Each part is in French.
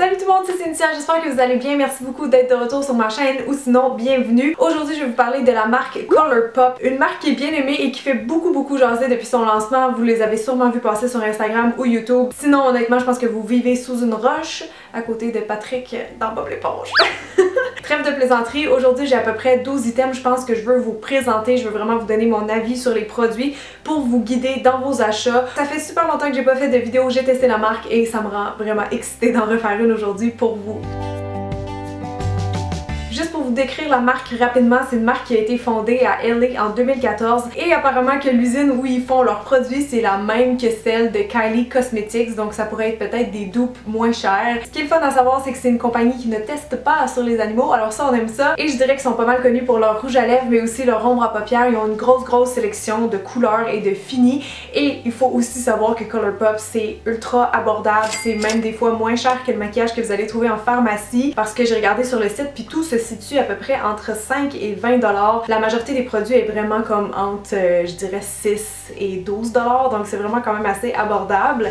Salut tout le monde, c'est Cynthia, j'espère que vous allez bien, merci beaucoup d'être de retour sur ma chaîne ou sinon bienvenue. Aujourd'hui je vais vous parler de la marque Colourpop, une marque qui est bien aimée et qui fait beaucoup jaser depuis son lancement. Vous les avez sûrement vu passer sur Instagram ou YouTube. Sinon honnêtement je pense que vous vivez sous une roche à côté de Patrick dans Bob l'éponge. Trêve de plaisanterie, aujourd'hui j'ai à peu près 12 items je pense que je veux vous présenter, je veux vraiment vous donner mon avis sur les produits pour vous guider dans vos achats. Ça fait super longtemps que j'ai pas fait de vidéo, j'ai testé la marque et ça me rend vraiment excitée d'en refaire une aujourd'hui pour vous. Juste pour vous décrire la marque rapidement, c'est une marque qui a été fondée à LA en 2014 et apparemment que l'usine où ils font leurs produits c'est la même que celle de Kylie Cosmetics, donc ça pourrait être peut-être des dupes moins chères. Ce qui est le fun à savoir c'est que c'est une compagnie qui ne teste pas sur les animaux, alors ça on aime ça, et je dirais qu'ils sont pas mal connus pour leur rouge à lèvres mais aussi leur ombre à paupières. Ils ont une grosse sélection de couleurs et de finis, et il faut aussi savoir que Colourpop c'est ultra abordable, c'est même des fois moins cher que le maquillage que vous allez trouver en pharmacie, parce que j'ai regardé sur le site puis tout se situe à peu près entre 5 et 20 $. La majorité des produits est vraiment comme entre, je dirais 6 et 12 $, donc c'est vraiment quand même assez abordable.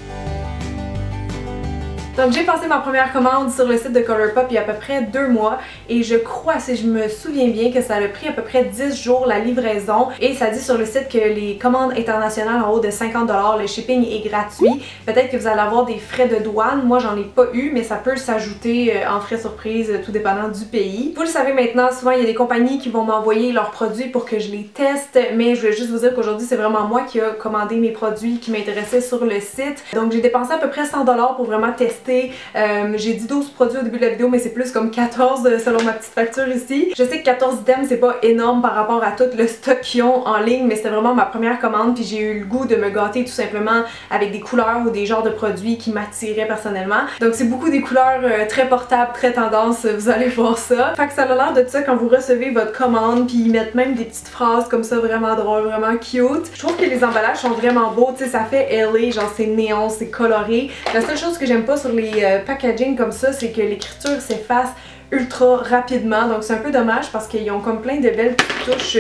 Donc j'ai passé ma première commande sur le site de Colourpop il y a à peu près 2 mois et je crois, si je me souviens bien, que ça a pris à peu près 10 jours la livraison, et ça dit sur le site que les commandes internationales en haut de 50 $, le shipping est gratuit. Peut-être que vous allez avoir des frais de douane, moi j'en ai pas eu, mais ça peut s'ajouter en frais surprise tout dépendant du pays. Vous le savez maintenant, souvent il y a des compagnies qui vont m'envoyer leurs produits pour que je les teste, mais je voulais juste vous dire qu'aujourd'hui c'est vraiment moi qui a commandé mes produits qui m'intéressaient sur le site. Donc j'ai dépensé à peu près 100 $ pour vraiment tester. J'ai dit 12 produits au début de la vidéo mais c'est plus comme 14 selon ma petite facture ici. Je sais que 14 items c'est pas énorme par rapport à tout le stock qu'ils ont en ligne, mais c'était vraiment ma première commande puis j'ai eu le goût de me gâter tout simplement avec des couleurs ou des genres de produits qui m'attiraient personnellement. Donc c'est beaucoup des couleurs très portables, très tendance, vous allez voir ça. Fait que ça a l'air de ça quand vous recevez votre commande, puis ils mettent même des petites phrases comme ça vraiment drôles, vraiment cute. Je trouve que les emballages sont vraiment beaux, tu sais, ça fait LA, genre c'est néon, c'est coloré. La seule chose que j'aime pas sur les packaging comme ça, c'est que l'écriture s'efface ultra rapidement, donc c'est un peu dommage parce qu'ils ont comme plein de belles touches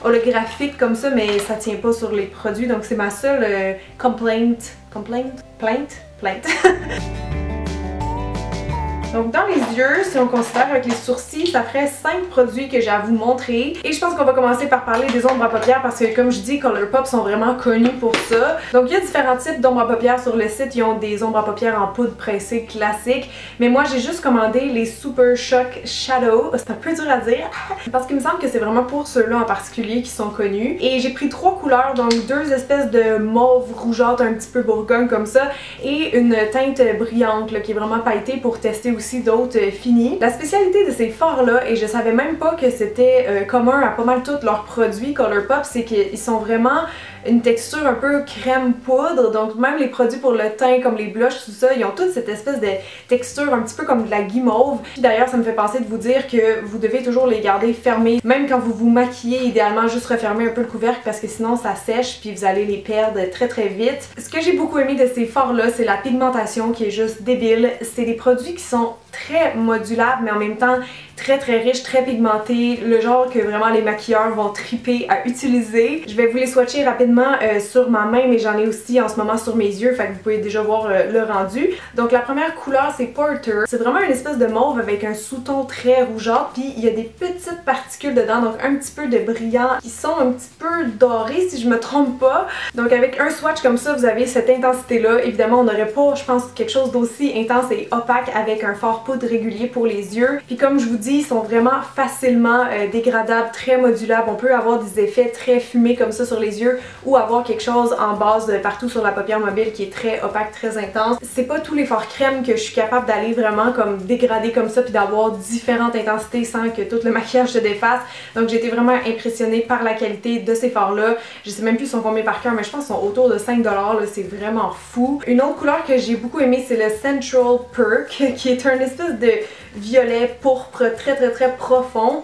holographiques comme ça, mais ça tient pas sur les produits, donc c'est ma seule plainte. Donc dans les yeux, si on considère avec les sourcils, ça ferait 5 produits que j'ai à vous montrer. Et je pense qu'on va commencer par parler des ombres à paupières parce que comme je dis, Colourpop sont vraiment connus pour ça. Donc il y a différents types d'ombres à paupières sur le site. Ils ont des ombres à paupières en poudre pressée classique. Mais moi j'ai juste commandé les Super Shock Shadow. C'est un peu dur à dire parce qu'il me semble que c'est vraiment pour ceux-là en particulier qui sont connus. Et j'ai pris 3 couleurs, donc 2 espèces de mauve rougeâtre un petit peu bourgogne comme ça et une teinte brillante là, qui est vraiment pailletée pour tester aussi d'autres finis. La spécialité de ces fards-là, et je savais même pas que c'était commun à pas mal tous leurs produits Colourpop, c'est qu'ils sont vraiment une texture un peu crème poudre, donc même les produits pour le teint comme les blushs, tout ça, ils ont toute cette espèce de texture un petit peu comme de la guimauve. Puis d'ailleurs ça me fait penser de vous dire que vous devez toujours les garder fermés, même quand vous vous maquillez, idéalement juste refermer un peu le couvercle parce que sinon ça sèche puis vous allez les perdre très vite. Ce que j'ai beaucoup aimé de ces fards là, c'est la pigmentation qui est juste débile. C'est des produits qui sont très modulables mais en même temps très riches, très pigmentés, le genre que vraiment les maquilleurs vont triper à utiliser. Je vais vous les swatcher rapidement sur ma main, mais j'en ai aussi en ce moment sur mes yeux, fait que vous pouvez déjà voir le rendu. Donc la première couleur c'est Porter, c'est vraiment une espèce de mauve avec un sous-ton très rougeâtre, puis il y a des petites particules dedans, donc un petit peu de brillant qui sont un petit peu dorés si je me trompe pas. Donc avec un swatch comme ça vous avez cette intensité là. Évidemment on n'aurait pas, je pense, quelque chose d'aussi intense et opaque avec un fard poudre régulier pour les yeux. Puis comme je vous dis, ils sont vraiment facilement dégradables, très modulables. On peut avoir des effets très fumés comme ça sur les yeux ou avoir quelque chose en base partout sur la paupière mobile qui est très opaque, très intense. C'est pas tous les fards crème que je suis capable d'aller vraiment comme dégrader comme ça puis d'avoir différentes intensités sans que tout le maquillage se défasse. Donc j'ai été vraiment impressionnée par la qualité de ces fards là. Je sais même plus ils sont combien par cœur, mais je pense qu'ils sont autour de 5 $, c'est vraiment fou. Une autre couleur que j'ai beaucoup aimée c'est le Central Perk qui est un espèce de violet, pourpre, très profond.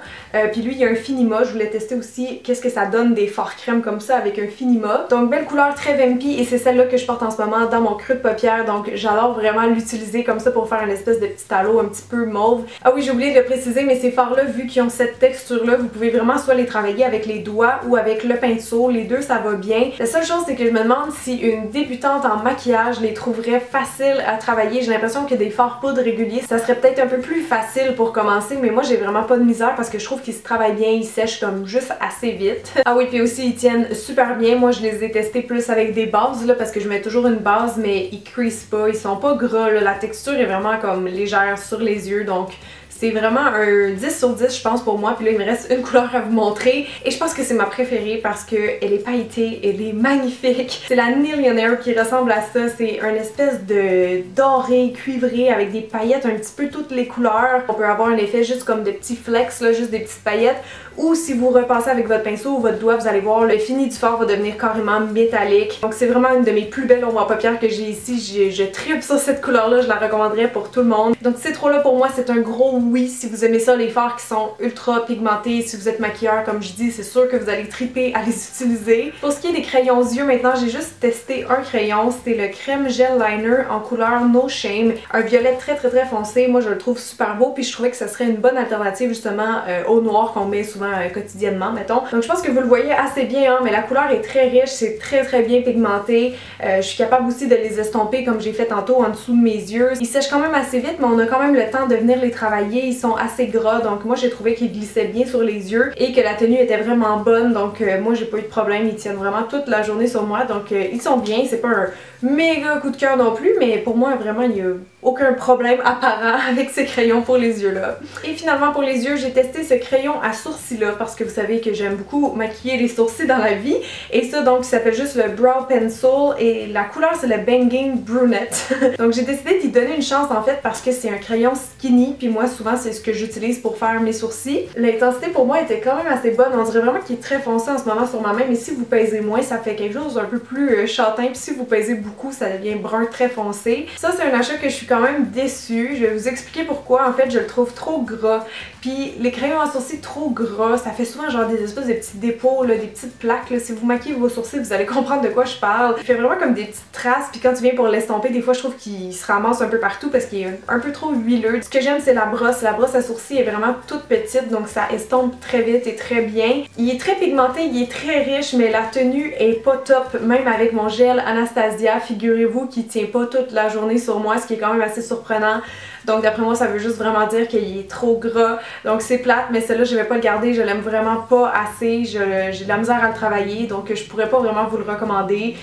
Puis lui, il y a un Finima. Je voulais tester aussi qu'est-ce que ça donne des fards crème comme ça avec un Finima. Donc belle couleur, très vampy, et c'est celle-là que je porte en ce moment dans mon creux de paupière. Donc j'adore vraiment l'utiliser comme ça pour faire une espèce de petit halo un petit peu mauve. Ah oui, j'ai oublié de le préciser, mais ces fards-là, vu qu'ils ont cette texture-là, vous pouvez vraiment soit les travailler avec les doigts ou avec le pinceau. Les deux, ça va bien. La seule chose, c'est que je me demande si une débutante en maquillage les trouverait faciles à travailler. J'ai l'impression que des fards poudre réguliers, ça serait peut-être un peu plus facile pour commencer, mais moi j'ai vraiment pas de misère parce que je trouve qu'ils se travaillent bien, ils sèchent comme juste assez vite. Ah oui, puis aussi ils tiennent super bien. Moi je les ai testés plus avec des bases là parce que je mets toujours une base, mais ils creasent pas, ils sont pas gras là. La texture est vraiment comme légère sur les yeux, donc c'est vraiment un 10 sur 10 je pense pour moi. Puis là il me reste une couleur à vous montrer et je pense que c'est ma préférée parce qu'elle est pailletée, elle est magnifique. C'est la Millionaire qui ressemble à ça. C'est une espèce de doré cuivré avec des paillettes un petit peu toutes les couleurs. On peut avoir un effet juste comme de petits flecks là, juste des petites paillettes. Ou si vous repassez avec votre pinceau ou votre doigt, vous allez voir le fini du fard va devenir carrément métallique. Donc c'est vraiment une de mes plus belles ombres à paupières que j'ai ici. Je tripe sur cette couleur là, je la recommanderais pour tout le monde. Donc ces trois là pour moi c'est un gros oui si vous aimez ça, les fards qui sont ultra pigmentés. Si vous êtes maquilleur comme je dis, c'est sûr que vous allez triper à les utiliser. Pour ce qui est des crayons yeux, maintenant j'ai juste testé un crayon, c'était le crème gel liner en couleur No Shame, un violet très foncé. Moi je le trouve super beau, puis je trouvais que ça serait une bonne alternative justement au noir qu'on met souvent quotidiennement mettons. Donc je pense que vous le voyez assez bien hein, mais la couleur est très riche, c'est très bien pigmenté. Je suis capable aussi de les estomper comme j'ai fait tantôt en dessous de mes yeux. Ils sèchent quand même assez vite, mais on a quand même le temps de venir les travailler. Ils sont assez gras, donc moi j'ai trouvé qu'ils glissaient bien sur les yeux et que la tenue était vraiment bonne. Donc moi j'ai pas eu de problème, ils tiennent vraiment toute la journée sur moi. Donc ils sont bien, c'est pas un méga coup de cœur non plus, mais pour moi vraiment il y a aucun problème apparent avec ces crayons pour les yeux là. Et finalement pour les yeux, j'ai testé ce crayon à sourcils là parce que vous savez que j'aime beaucoup maquiller les sourcils dans la vie. Et ça donc ça s'appelle juste le Brow Pencil et la couleur c'est le Banging Brunette. Donc j'ai décidé d'y donner une chance en fait parce que c'est un crayon skinny, puis moi souvent c'est ce que j'utilise pour faire mes sourcils. L'intensité pour moi était quand même assez bonne, on dirait vraiment qu'il est très foncé en ce moment sur ma main, mais si vous pesez moins ça fait quelque chose d'un peu plus châtain, puis si vous pesez beaucoup ça devient brun très foncé. Ça c'est un achat que je suis quand même déçue, je vais vous expliquer pourquoi. En fait je le trouve trop gras, puis les crayons à sourcils trop gras, ça fait souvent genre des espèces de petits dépôts, là, des petites plaques là. Si vous maquillez vos sourcils vous allez comprendre de quoi je parle. Il fait vraiment comme des petites traces, puis quand tu viens pour l'estomper des fois je trouve qu'il se ramasse un peu partout parce qu'il est un peu trop huileux. Ce que j'aime c'est la brosse à sourcils est vraiment toute petite donc ça estompe très vite et très bien. Il est très pigmenté, il est très riche, mais la tenue est pas top, même avec mon gel Anastasia, figurez-vous qu'il tient pas toute la journée sur moi, ce qui est quand même assez surprenant. Donc d'après moi ça veut juste vraiment dire qu'il est trop gras, donc c'est plate, mais celle-là je vais pas le garder, je l'aime vraiment pas assez, j'ai de la misère à le travailler, donc je pourrais pas vraiment vous le recommander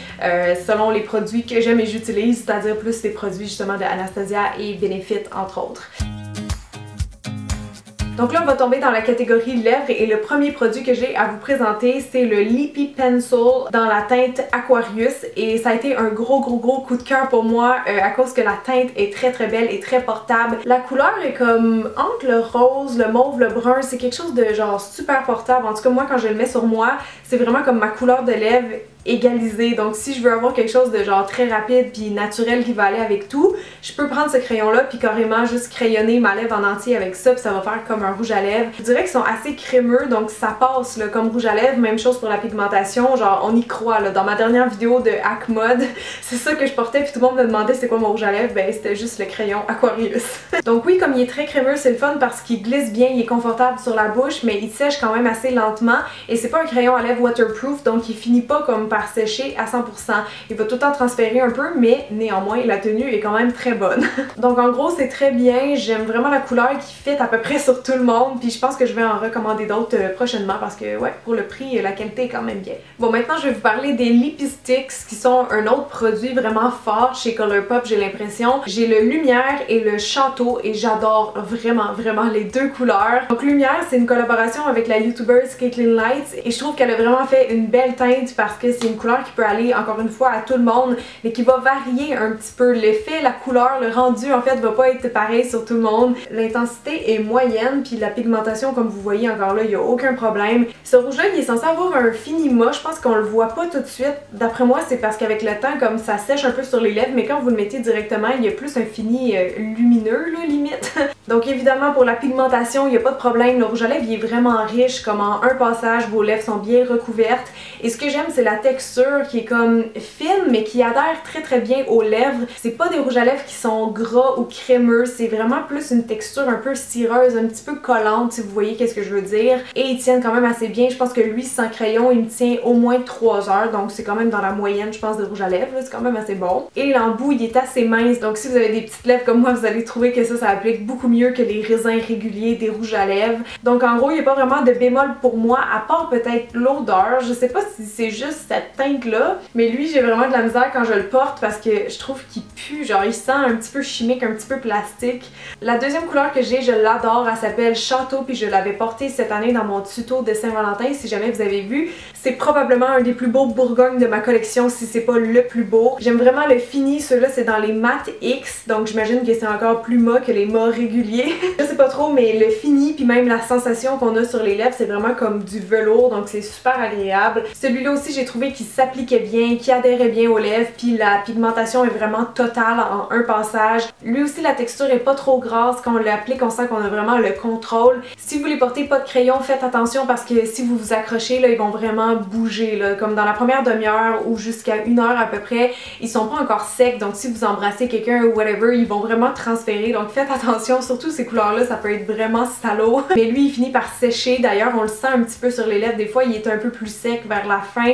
selon les produits que j'aime et j'utilise, c'est-à-dire plus les produits justement de Anastasia et Benefit entre autres. Donc là on va tomber dans la catégorie lèvres et le premier produit que j'ai à vous présenter c'est le Lippy Pencil dans la teinte Aquarius et ça a été un gros coup de cœur pour moi à cause que la teinte est très belle et très portable. La couleur est comme entre le rose, le mauve, le brun, c'est quelque chose de genre super portable. En tout cas moi quand je le mets sur moi c'est vraiment comme ma couleur de lèvres égalisée. Donc si je veux avoir quelque chose de genre très rapide puis naturel qui va aller avec tout, je peux prendre ce crayon là puis carrément juste crayonner ma lèvre en entier avec ça puis ça va faire comme un rouge à lèvres. Je dirais qu'ils sont assez crémeux donc ça passe là, comme rouge à lèvres. Même chose pour la pigmentation, genre on y croit là. Dans ma dernière vidéo de Hack Mode, c'est ça que je portais puis tout le monde me demandait c'est quoi mon rouge à lèvres, ben c'était juste le crayon Aquarius. Donc oui, comme il est très crémeux c'est le fun parce qu'il glisse bien, il est confortable sur la bouche mais il sèche quand même assez lentement et c'est pas un crayon à lèvres waterproof donc il finit pas comme par sécher à 100%. Il va tout le temps transférer un peu mais néanmoins la tenue est quand même très bonne. Donc en gros c'est très bien, j'aime vraiment la couleur qui fit à peu près sur tout le monde puis je pense que je vais en recommander d'autres prochainement parce que ouais, pour le prix la qualité est quand même bien. Bon maintenant je vais vous parler des Lippy Sticks qui sont un autre produit vraiment fort chez Colourpop j'ai l'impression. J'ai le Lumière et le Château et j'adore vraiment les deux couleurs. Donc Lumière c'est une collaboration avec la youtuber Caitlin Lights et je trouve qu'elle a vraiment fait une belle teinte parce que c'est une couleur qui peut aller encore une fois à tout le monde mais qui va varier un petit peu. L'effet, la couleur, le rendu en fait va pas être pareil sur tout le monde. L'intensité est moyenne puis la pigmentation comme vous voyez encore là il y a aucun problème. Ce rouge là il est censé avoir un Finima, je pense qu'on le voit pas tout de suite. D'après moi c'est parce qu'avec le temps comme ça sèche un peu sur les lèvres mais quand vous le mettez directement il y a plus un fini lumineux là limite. Donc évidemment pour la pigmentation, il n'y a pas de problème, le rouge à lèvres il est vraiment riche, comme en un passage, vos lèvres sont bien recouvertes. Et ce que j'aime c'est la texture qui est comme fine mais qui adhère très bien aux lèvres. C'est pas des rouges à lèvres qui sont gras ou crémeux, c'est vraiment plus une texture un peu cireuse, un petit peu collante si vous voyez qu'est-ce que je veux dire. Et ils tiennent quand même assez bien, je pense que lui sans crayon il me tient au moins 3 heures, donc c'est quand même dans la moyenne je pense de rouge à lèvres, c'est quand même assez bon. Et l'embout il est assez mince, donc si vous avez des petites lèvres comme moi vous allez trouver que ça applique beaucoup mieux que les raisins réguliers des rouges à lèvres. Donc en gros il n'y a pas vraiment de bémol pour moi à part peut-être l'odeur, je sais pas si c'est juste cette teinte là, mais lui j'ai vraiment de la misère quand je le porte parce que je trouve qu'il pue, genre il sent un petit peu chimique, un petit peu plastique. La deuxième couleur que j'ai, je l'adore, elle s'appelle Château puis je l'avais portée cette année dans mon tuto de Saint-Valentin si jamais vous avez vu. C'est probablement un des plus beaux Bourgogne de ma collection si c'est pas le plus beau. J'aime vraiment le fini, ceux-là c'est dans les mat X, donc j'imagine que c'est encore plus mat que les mat réguliers. Je sais pas trop mais le fini puis même la sensation qu'on a sur les lèvres c'est vraiment comme du velours donc c'est super agréable. Celui-là aussi j'ai trouvé qu'il s'appliquait bien, qu'il adhérait bien aux lèvres puis la pigmentation est vraiment totale en un passage. Lui aussi la texture est pas trop grasse, quand on l'applique on sent qu'on a vraiment le contrôle. Si vous les portez pas de crayon faites attention parce que si vous vous accrochez là ils vont vraiment bouger là, comme dans la première demi-heure ou jusqu'à 1 heure à peu près, ils sont pas encore secs donc si vous embrassez quelqu'un ou whatever ils vont vraiment transférer donc faites attention, surtout ces couleurs là ça peut être vraiment salaud. Mais lui il finit par sécher, d'ailleurs on le sent un petit peu sur les lèvres, des fois il est un peu plus sec vers la fin.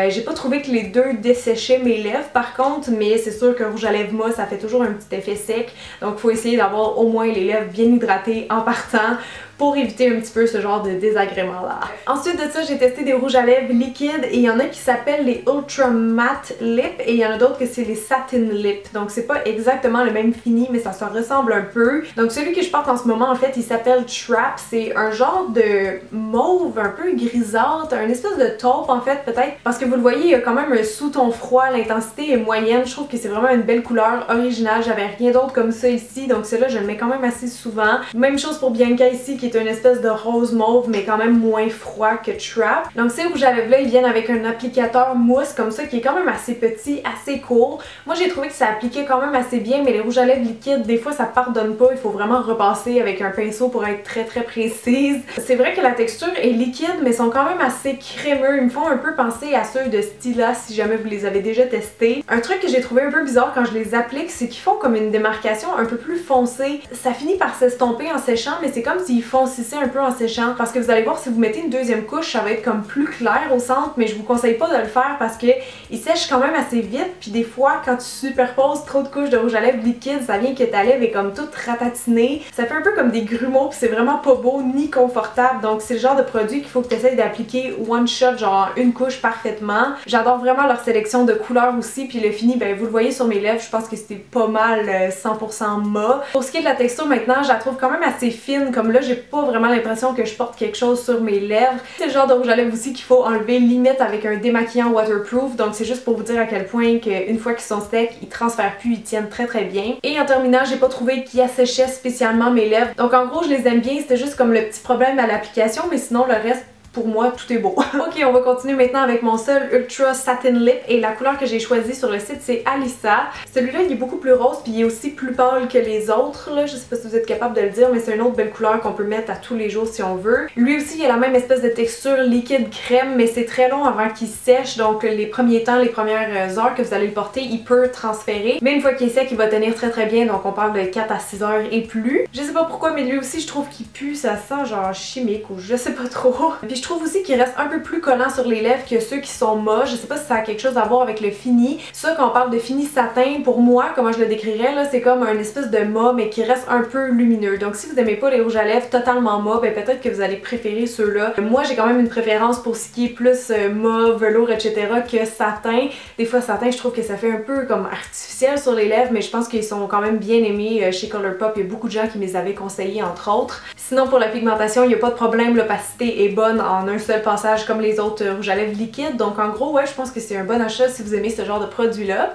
J'ai pas trouvé que les deux desséchaient mes lèvres par contre, mais c'est sûr que rouge à lèvres mat ça fait toujours un petit effet sec donc faut essayer d'avoir au moins les lèvres bien hydratées en partant pour éviter un petit peu ce genre de désagrément là. Ensuite de ça j'ai testé des rouges à lèvres liquides et il y en a qui s'appellent les Ultra Matte Lip et il y en a d'autres que c'est les Satin Lip, donc c'est pas exactement le même fini mais ça se ressemble un peu. Donc celui que je porte en ce moment en fait il s'appelle Trap, c'est un genre de mauve un peu grisâtre, un espèce de taupe en fait peut-être parce que vous le voyez il y a quand même un sous-ton froid, l'intensité est moyenne, je trouve que c'est vraiment une belle couleur originale, j'avais rien d'autre comme ça ici donc celui-là je le mets quand même assez souvent. Même chose pour Bianca ici qui est une espèce de rose mauve mais quand même moins froid que Trap. Donc ces rouges à lèvres là ils viennent avec un applicateur mousse comme ça qui est quand même assez petit, assez court. Moi j'ai trouvé que ça appliquait quand même assez bien mais les rouges à lèvres liquides des fois ça pardonne pas, il faut vraiment repasser avec un pinceau pour être très précise. C'est vrai que la texture est liquide mais sont quand même assez crémeux, ils me font un peu penser à ceux de Stila si jamais vous les avez déjà testés. Un truc que j'ai trouvé un peu bizarre quand je les applique c'est qu'ils font comme une démarcation un peu plus foncée. Ça finit par s'estomper en séchant mais c'est comme s'ils foncissaient un peu en séchant parce que vous allez voir si vous mettez une deuxième couche ça va être comme plus clair au centre mais je vous conseille pas de le faire parce que il sèche quand même assez vite puis des fois quand tu superposes trop de couches de rouge à lèvres liquide ça vient que ta lèvre est comme toute ratatinée, ça fait un peu comme des grumeaux puis c'est vraiment pas beau ni confortable donc c'est le genre de produit qu'il faut que tu essayes d'appliquer one shot genre une couche parfaitement. J'adore vraiment leur sélection de couleurs aussi puis le fini ben vous le voyez sur mes lèvres je pense que c'était pas mal 100% mat. Pour ce qui est de la texture maintenant je la trouve quand même assez fine comme là j'ai pas vraiment l'impression que je porte quelque chose sur mes lèvres. C'est le genre de rouge à lèvres aussi qu'il faut enlever limite avec un démaquillant waterproof donc c'est juste pour vous dire à quel point qu'une fois qu'ils sont secs ils transfèrent plus, ils tiennent très bien. Et en terminant j'ai pas trouvé qu'ils asséchaient spécialement mes lèvres donc en gros je les aime bien, c'était juste comme le petit problème à l'application mais sinon le reste pour moi tout est beau. Ok on va continuer maintenant avec mon seul Ultra Satin Lip et la couleur que j'ai choisie sur le site c'est Alissa. Celui-là il est beaucoup plus rose puis il est aussi plus pâle que les autres là, je sais pas si vous êtes capable de le dire mais c'est une autre belle couleur qu'on peut mettre à tous les jours si on veut. Lui aussi il a la même espèce de texture liquide crème mais c'est très long avant qu'il sèche donc les premiers temps, les premières heures que vous allez le porter il peut transférer mais une fois qu'il est sec il va tenir très bien donc on parle de 4 à 6 heures et plus. Je sais pas pourquoi mais lui aussi je trouve qu'il pue, ça sent genre chimique ou je sais pas trop. Puis je trouve aussi qu'il reste un peu plus collant sur les lèvres que ceux qui sont mat. Je sais pas si ça a quelque chose à voir avec le fini. Ça quand on parle de fini satin, pour moi, comment je le décrirais là, c'est comme un espèce de mat mais qui reste un peu lumineux. Donc si vous aimez pas les rouges à lèvres totalement mat, ben peut-être que vous allez préférer ceux-là. Moi j'ai quand même une préférence pour ce qui est plus mat, velours, etc. que satin. Des fois satin je trouve que ça fait un peu comme artificiel sur les lèvres mais je pense qu'ils sont quand même bien aimés chez Colourpop. Il y a beaucoup de gens qui me les avaient conseillés entre autres. Sinon pour la pigmentation il n'y a pas de problème, l'opacité est bonne en un seul passage comme les autres rouges à lèvres liquides donc en gros ouais je pense que c'est un bon achat si vous aimez ce genre de produit là.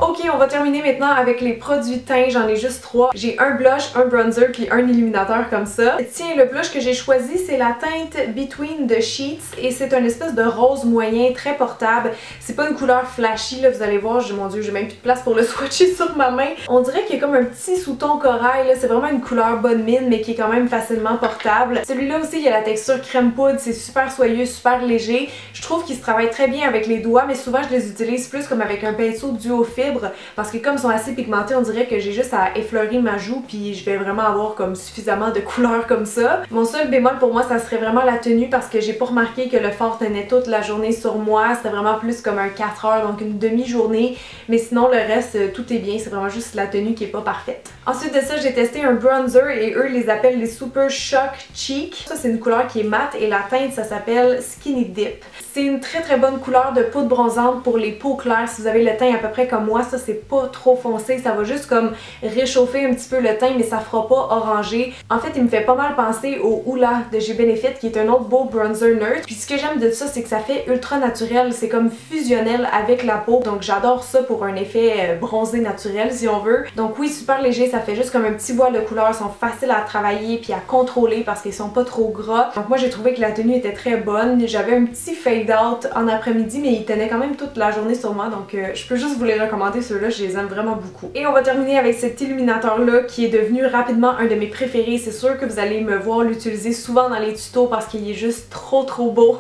Ok Ok, on va terminer maintenant avec les produits teints. J'en ai juste 3. J'ai un blush, un bronzer puis un illuminateur comme ça. Tiens, le blush que j'ai choisi, c'est la teinte Between the Sheets et c'est un espèce de rose moyen très portable. C'est pas une couleur flashy, là, vous allez voir, mon dieu, j'ai même plus de place pour le swatcher sur ma main. On dirait qu'il y a comme un petit sous-ton corail, là. C'est vraiment une couleur bonne mine mais qui est quand même facilement portable. Celui-là aussi, il y a la texture crème poudre, c'est super soyeux, super léger. Je trouve qu'il se travaille très bien avec les doigts, mais souvent je les utilise plus comme avec un pinceau duo fibre parce que comme ils sont assez pigmentés, on dirait que j'ai juste à effleurer ma joue puis je vais vraiment avoir comme suffisamment de couleurs comme ça. Mon seul bémol pour moi, ça serait vraiment la tenue parce que j'ai pas remarqué que le fard tenait toute la journée sur moi. C'était vraiment plus comme un 4 heures, donc une demi-journée. Mais sinon, le reste, tout est bien. C'est vraiment juste la tenue qui est pas parfaite. Ensuite de ça, j'ai testé un bronzer et eux les appellent les Super Shock Cheek. Ça, c'est une couleur qui est mate et la teinte, ça s'appelle Skinny Dip. C'est une très bonne couleur de poudre bronzante pour les peaux claires. Si vous avez le teint à peu près comme moi, ça c'est pas trop foncé. Ça va juste comme réchauffer un petit peu le teint, mais ça fera pas orangé. En fait, il me fait pas mal penser au Hoola de chez Benefit, qui est un autre beau bronzer neutre. Puis ce que j'aime de ça, c'est que ça fait ultra naturel. C'est comme fusionnel avec la peau. Donc j'adore ça pour un effet bronzé naturel, si on veut. Donc oui, super léger. Ça fait juste comme un petit voile de couleur. Ils sont faciles à travailler puis à contrôler parce qu'ils sont pas trop gras. Donc moi, j'ai trouvé que la tenue était très bonne. J'avais un petit fade out en après-midi, mais il tenait quand même toute la journée sur moi, donc je peux juste vous les recommander, ceux-là, je les aime vraiment beaucoup. Et on va terminer avec cet illuminateur-là qui est devenu rapidement un de mes préférés. C'est sûr que vous allez me voir l'utiliser souvent dans les tutos parce qu'il est juste trop beau.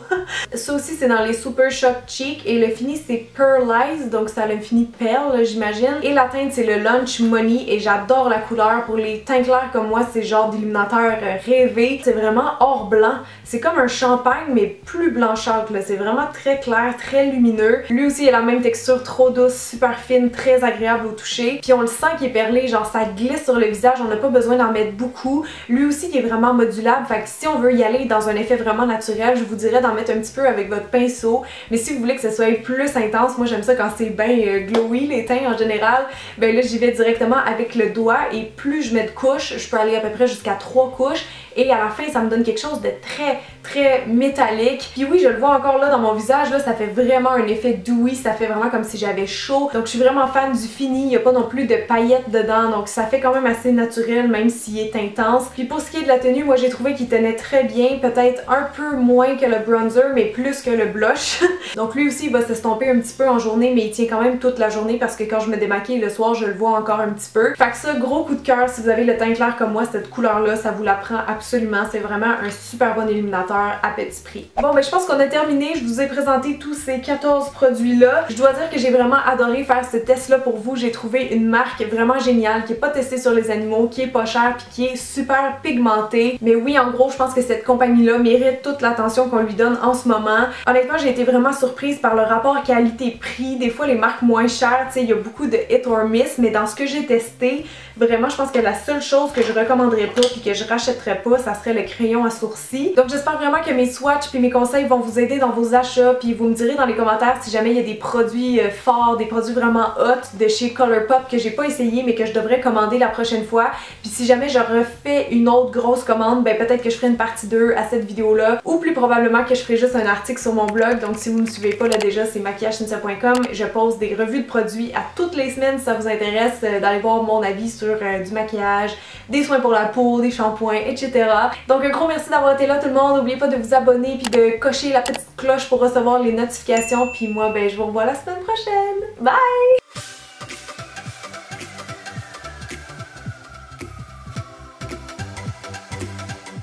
Ça aussi, c'est dans les Super Shock Cheek et le fini, c'est Pearlize, donc ça a le fini perle, j'imagine. Et la teinte, c'est le Lunch Money et j'adore la couleur. Pour les teints clairs comme moi, c'est genre d'illuminateur rêvé. C'est vraiment or blanc. C'est comme un champagne, mais plus blanchâtre, là. C'est vraiment très clair, très lumineux. Lui aussi, il a la même texture trop douce, super fine, très agréable au toucher. Puis on le sent qu'il est perlé, genre ça glisse sur le visage, on n'a pas besoin d'en mettre beaucoup. Lui aussi, il est vraiment modulable, fait que si on veut y aller dans un effet vraiment naturel, je vous dirais d'en mettre un petit peu avec votre pinceau. Mais si vous voulez que ce soit plus intense, moi j'aime ça quand c'est bien glowy, les teints en général, ben là j'y vais directement avec le doigt et plus je mets de couches, je peux aller à peu près jusqu'à 3 couches. Et à la fin, ça me donne quelque chose de très métallique. Puis oui, je le vois encore là dans mon visage, là, ça fait vraiment un effet dewy, ça fait vraiment comme si j'avais chaud. Donc je suis vraiment fan du fini, il n'y a pas non plus de paillettes dedans, donc ça fait quand même assez naturel même s'il est intense. Puis pour ce qui est de la tenue, moi j'ai trouvé qu'il tenait très bien, peut-être un peu moins que le bronzer, mais plus que le blush. Donc lui aussi, il va s'estomper un petit peu en journée, mais il tient quand même toute la journée parce que quand je me démaquille le soir, je le vois encore un petit peu. Fait que ça, gros coup de cœur, si vous avez le teint clair comme moi, cette couleur-là, ça vous la prend absolument. C'est vraiment un super bon illuminateur à petit prix. Bon, ben je pense qu'on a terminé. Je vous ai présenté tous ces 14 produits-là. Je dois dire que j'ai vraiment adoré faire ce test-là pour vous. J'ai trouvé une marque vraiment géniale qui est pas testée sur les animaux, qui est pas chère puis qui est super pigmentée. Mais oui, en gros, je pense que cette compagnie-là mérite toute l'attention qu'on lui donne en ce moment. Honnêtement, j'ai été vraiment surprise par le rapport qualité-prix. Des fois, les marques moins chères, tu sais, il y a beaucoup de hit or miss, mais dans ce que j'ai testé, vraiment, je pense que la seule chose que je recommanderais pas puis que je rachèterais pas, ça serait le crayon à sourcils. Donc j'espère vraiment que mes swatchs puis mes conseils vont vous aider dans vos achats, puis vous me direz dans les commentaires si jamais il y a des produits forts, des produits vraiment hot de chez Colourpop que j'ai pas essayé mais que je devrais commander la prochaine fois. Puis si jamais je refais une autre grosse commande, ben peut-être que je ferai une partie 2 à cette vidéo-là, ou plus probablement que je ferai juste un article sur mon blog. Donc si vous me suivez pas là déjà, c'est maquillagecynthia.com. Je pose des revues de produits à toutes les semaines si ça vous intéresse d'aller voir mon avis sur du maquillage, des soins pour la peau, des shampoings, etc. Donc un gros merci d'avoir été là tout le monde. N'oubliez pas de vous abonner puis de cocher la petite cloche pour recevoir les notifications. Puis moi, ben je vous revois la semaine prochaine. Bye!